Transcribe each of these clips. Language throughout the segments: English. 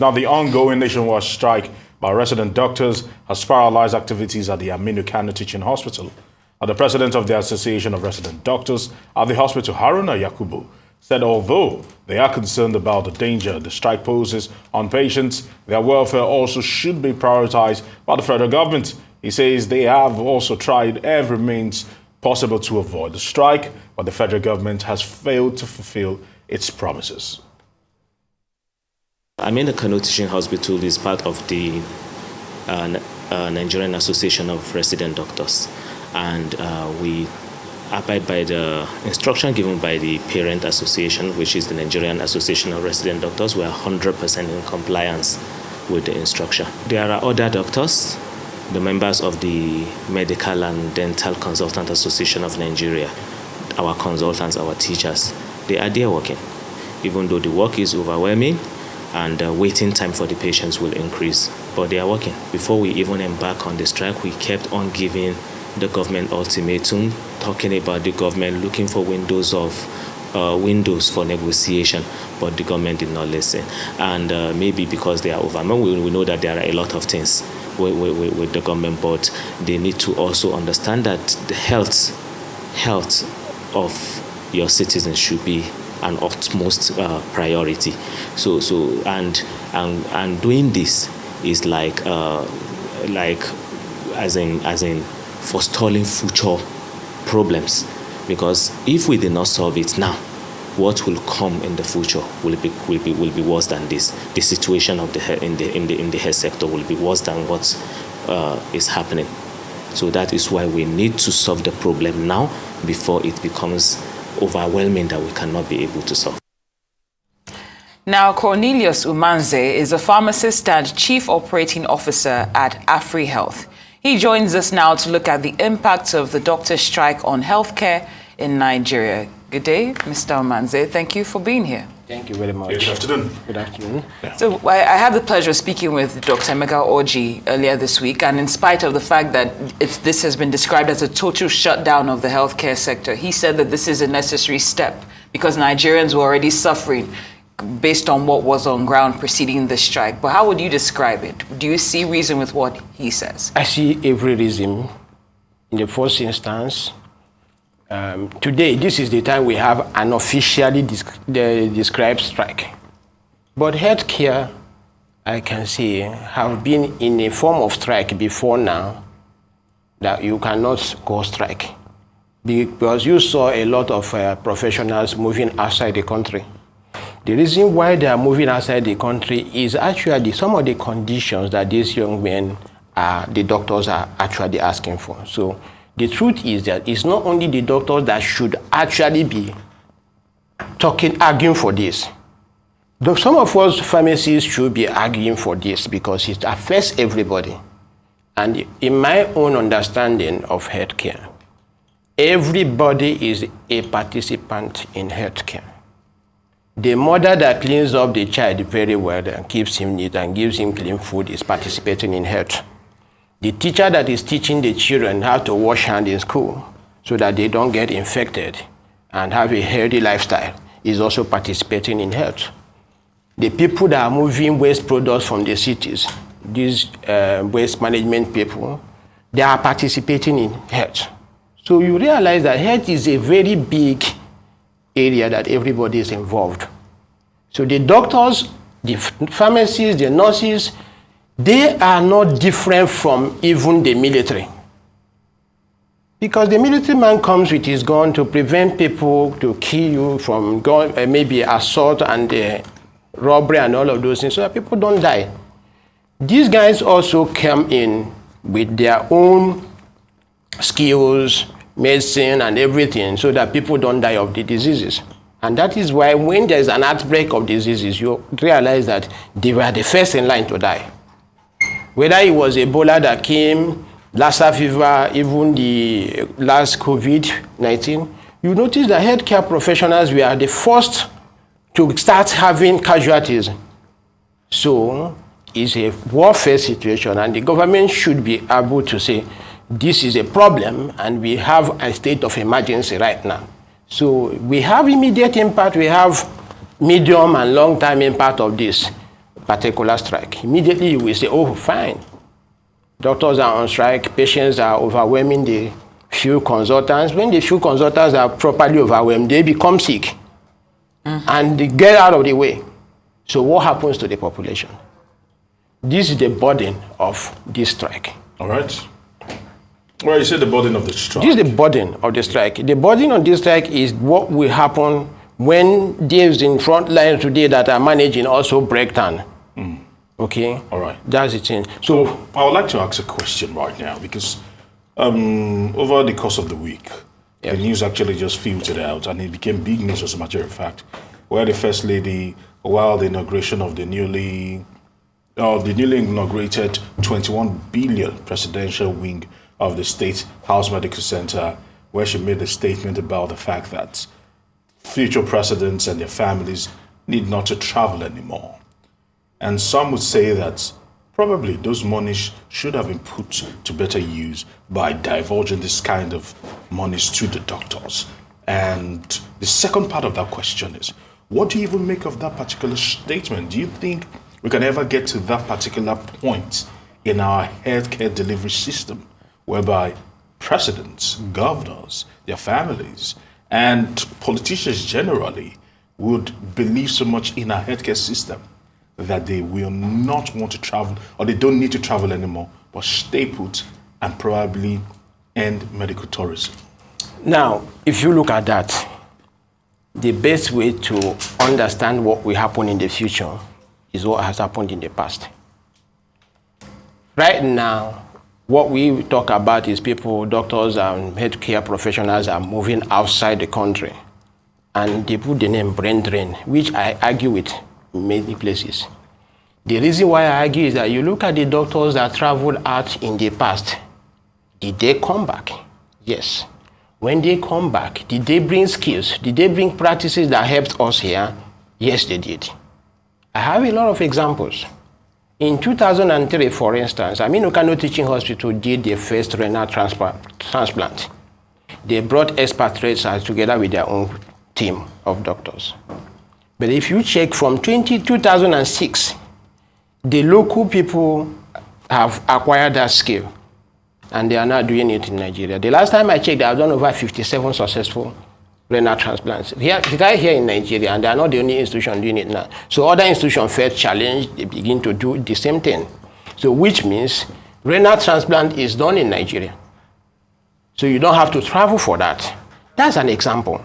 Now, the ongoing nationwide strike by resident doctors has paralyzed activities at the Aminu Kano Teaching Hospital. The president of the Association of Resident Doctors at the hospital, Haruna Yakubu, said although they are concerned about the danger the strike poses on patients, their welfare also should be prioritized by the federal government. He says they have also tried every means possible to avoid the strike, but the federal government has failed to fulfill its promises. Aminu Kano Teaching Hospital is part of the Nigerian Association of Resident Doctors, and we abide by the instruction given by the parent association, which is the Nigerian Association of Resident Doctors. We are 100% in compliance with the instruction. There are other doctors, the members of the Medical and Dental Consultant Association of Nigeria, our consultants, our teachers. They are there working, even though the work is overwhelming and waiting time for the patients will increase, but they are working. Before we even embark on the strike, we kept on giving the government ultimatum, talking about the government looking for windows for negotiation, but the government did not listen. And maybe because they are overwhelmed, we know that there are a lot of things with the government, but they need to also understand that the health of your citizens should be an utmost priority. And doing this is like as in forestalling future problems, because if we did not solve it now, what will come in the future will be worse than this. The situation of in the health sector will be worse than what is happening. So that is why we need to solve the problem now before it becomes overwhelming that we cannot be able to solve. Now, Cornelius Umanze is a pharmacist and chief operating officer at Afri Health. He joins us now to look at the impact of the doctor strike on healthcare in Nigeria. Good day, Mr. Umanze. Thank you for being here. Thank you very much. Good afternoon. Good afternoon. Yeah. So I had the pleasure of speaking with Dr. Emeka Orji earlier this week, and in spite of the fact that this has been described as a total shutdown of the healthcare sector, he said that this is a necessary step because Nigerians were already suffering based on what was on ground preceding the strike. But how would you describe it? Do you see reason with what he says? I see every reason. In the first instance, today, this is the time we have an officially described strike. But healthcare, I can say, have been in a form of strike before now that you cannot go strike. Because you saw a lot of professionals moving outside the country. The reason why they are moving outside the country is actually some of the conditions that these young men, the doctors are actually asking for. So the truth is that it's not only the doctors that should actually be arguing for this. Some of us pharmacists should be arguing for this because it affects everybody. And in my own understanding of healthcare, everybody is a participant in healthcare. The mother that cleans up the child very well and keeps him neat and gives him clean food is participating in health. The teacher that is teaching the children how to wash hands in school so that they don't get infected and have a healthy lifestyle is also participating in health. The people that are moving waste products from the cities, these waste management people, they are participating in health. So you realize that health is a very big area that everybody is involved. So the doctors, the pharmacists, the nurses, they are not different from even the military. Because the military man comes with his gun to prevent people to kill you from maybe assault and robbery and all of those things so that people don't die. These guys also come in with their own skills, medicine and everything so that people don't die of the diseases. And that is why when there's an outbreak of diseases, you realize that they were the first in line to die. Whether it was Ebola that came, Lassa fever, even the last COVID-19, you notice that healthcare professionals were the first to start having casualties. So it's a warfare situation and the government should be able to say, this is a problem and we have a state of emergency right now. So we have immediate impact, we have medium and long-term impact of this. particular strike, immediately you will say, oh, fine. Doctors are on strike, patients are overwhelming the few consultants. When the few consultants are properly overwhelmed, they become sick and they get out of the way. So what happens to the population? This is the burden of this strike. All right. Well, you said the burden of the strike. This is the burden of the strike. The burden of this strike is what will happen when those in front line today that are managing also break down. Okay? All right. That's the thing. So I would like to ask a question right now because over the course of the week, the news actually just filtered out and it became big news as a matter of fact, where the First Lady, while the inauguration of the newly inaugurated 21 billion presidential wing of the State House Medical Center, where she made a statement about the fact that future presidents and their families need not to travel anymore. And some would say that probably those monies should have been put to better use by divulging this kind of monies to the doctors. And the second part of that question is, what do you even make of that particular statement? Do you think we can ever get to that particular point in our healthcare delivery system whereby presidents, governors, their families, and politicians generally would believe so much in our healthcare system that they will not want to travel or they don't need to travel anymore, but stay put and probably end medical tourism? Now, if you look at that, the best way to understand what will happen in the future is what has happened in the past. Right now, what we talk about is people, doctors and healthcare professionals are moving outside the country. And they put the name brain drain, which I argue with in many places. The reason why I argue is that you look at the doctors that traveled out in the past. Did they come back? Yes. When they come back, did they bring skills? Did they bring practices that helped us here? Yes, they did. I have a lot of examples. In 2003, for instance, Aminu Kano Teaching Hospital did their first renal transplant. They brought expatriates together with their own team of doctors. But if you check from 2006, the local people have acquired that skill, and they are now doing it in Nigeria. The last time I checked, they have done over 57 successful renal transplants right here in Nigeria, and they are not the only institution doing it now. So other institutions felt challenged, they begin to do the same thing. So which means renal transplant is done in Nigeria. So you don't have to travel for that. That's an example.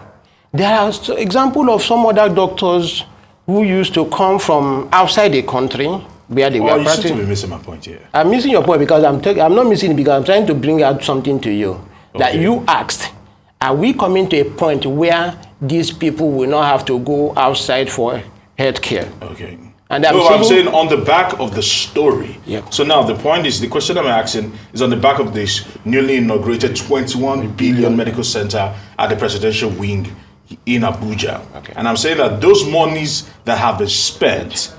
There are examples of some other doctors who used to come from outside the country where they were practicing. You seem to be missing my point here. I'm missing your point because I'm not missing it because I'm trying to bring out something to you. Okay. That you asked, are we coming to a point where these people will not have to go outside for healthcare? Okay. And I'm saying on the back of the story. Yep. So now the point is, the question I'm asking is on the back of this newly inaugurated 21 billion medical center at the presidential wing in Abuja. Okay. And I'm saying that those monies that have been spent,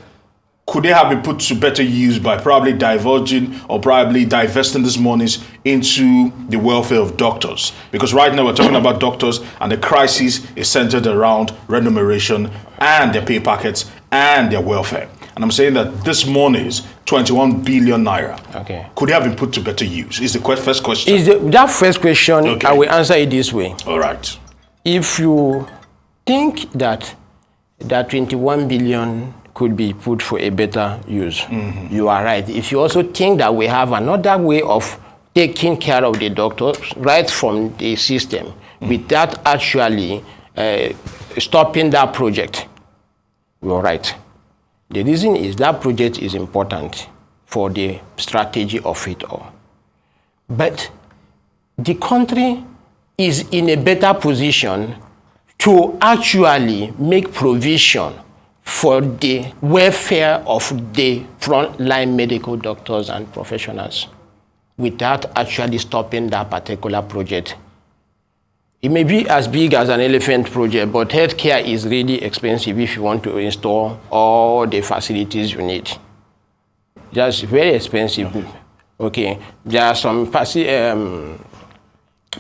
could they have been put to better use by probably divulging or probably divesting these monies into the welfare of doctors? Because right now we're talking about doctors and the crisis is centered around remuneration and their pay packets and their welfare. And I'm saying that this monies, 21 billion naira, could have been put to better use? Is the first question. That first question, I will answer it this way. All right. If you think that 21 billion could be put for a better use, you are right. If you also think that we have another way of taking care of the doctors right from the system without actually stopping that project, you are right. The reason is that project is important for the strategy of it all. But the country is in a better position to actually make provision for the welfare of the frontline medical doctors and professionals without actually stopping that particular project. It may be as big as an elephant project, but healthcare is really expensive if you want to install all the facilities you need. Just very expensive. Okay, there are some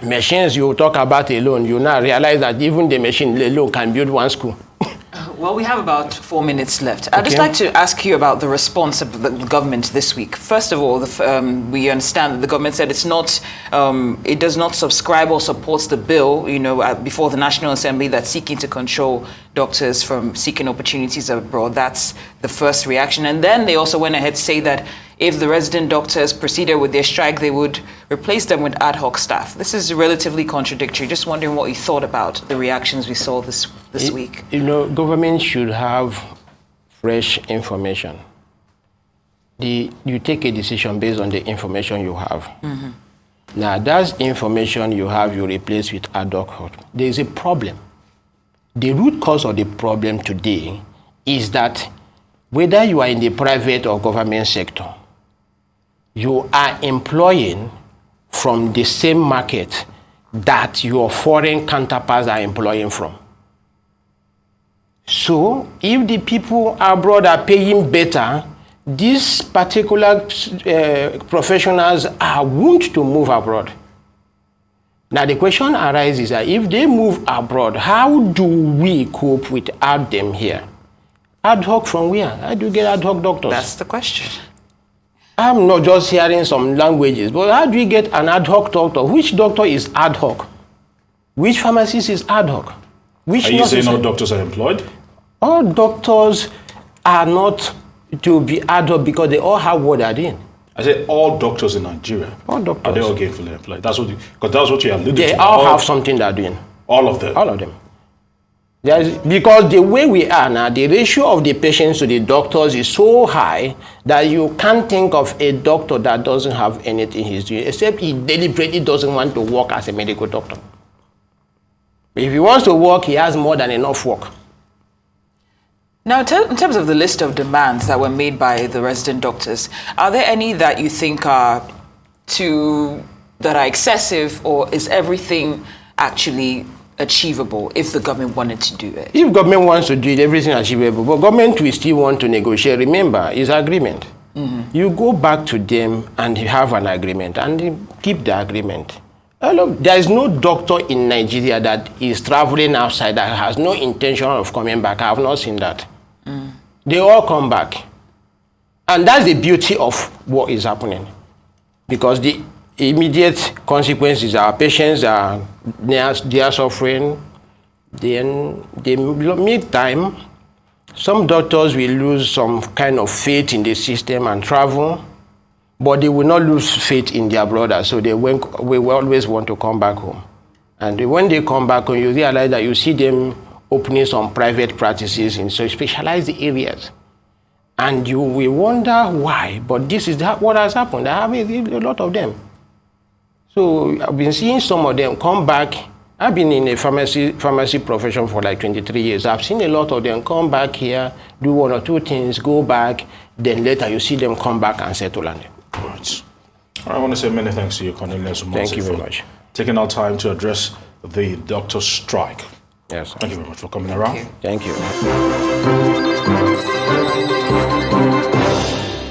machines you talk about alone. You now realize that even the machine alone can build one school. Well, we have about 4 minutes left. I'd just like to ask you about the response of the government this week. First of all, we understand that the government said it does not subscribe or supports the bill, before the National Assembly that's seeking to control doctors from seeking opportunities abroad. That's the first reaction. And then they also went ahead to say that if the resident doctors proceeded with their strike, they would replace them with ad hoc staff. This is relatively contradictory. Just wondering what you thought about the reactions we saw this week. Government should have fresh information. You take a decision based on the information you have. Mm-hmm. Now, that information you have, you replace with ad hoc. There is a problem. The root cause of the problem today is that whether you are in the private or government sector, you are employing from the same market that your foreign counterparts are employing from. So, if the people abroad are paying better, these particular professionals are want to move abroad. Now, the question arises that if they move abroad, how do we cope without them here? Ad hoc from where? How do you get ad hoc doctors? That's the question. I'm not just hearing some languages, but how do you get an ad hoc doctor? Which doctor is ad hoc? Which pharmacist is ad hoc? Which are you saying all doctors are employed? All doctors are not to be ad hoc because they all have what they're doing. I said all doctors in Nigeria. All doctors. Are they all gainfully employed? That's what you alluded to. They all have something they're doing. All of them? All of them. Because the way we are now, the ratio of the patients to the doctors is so high that you can't think of a doctor that doesn't have anything he's doing, except he deliberately doesn't want to work as a medical doctor. If he wants to work, he has more than enough work. Now, in terms of the list of demands that were made by the resident doctors, are there any that you think are excessive, or is everything actually achievable if the government wanted to do it? If government wants to do it, everything is achievable. But government will still want to negotiate. Remember, it's agreement. Mm-hmm. You go back to them and you have an agreement and keep the agreement. There is no doctor in Nigeria that is traveling outside that has no intention of coming back. I have not seen that. Mm. They all come back. And that's the beauty of what is happening. Because the immediate consequences are patients they are suffering. Then, the meantime, some doctors will lose some kind of faith in the system and travel, but they will not lose faith in their brothers, so they will always want to come back home. And when they come back home, you realize that you see them opening some private practices in so specialized areas. And you will wonder why, but this is what has happened. I have a lot of them. So I've been seeing some of them come back. I've been in a pharmacy profession for like 23 years. I've seen a lot of them come back here, do one or two things, go back, then later you see them come back and settle on them. Right. I want to say many thanks to you, Cornelius Umanze. Thank you very much. Taking our time to address the doctor's strike. Yes. Thank you very much for coming around. Thank you.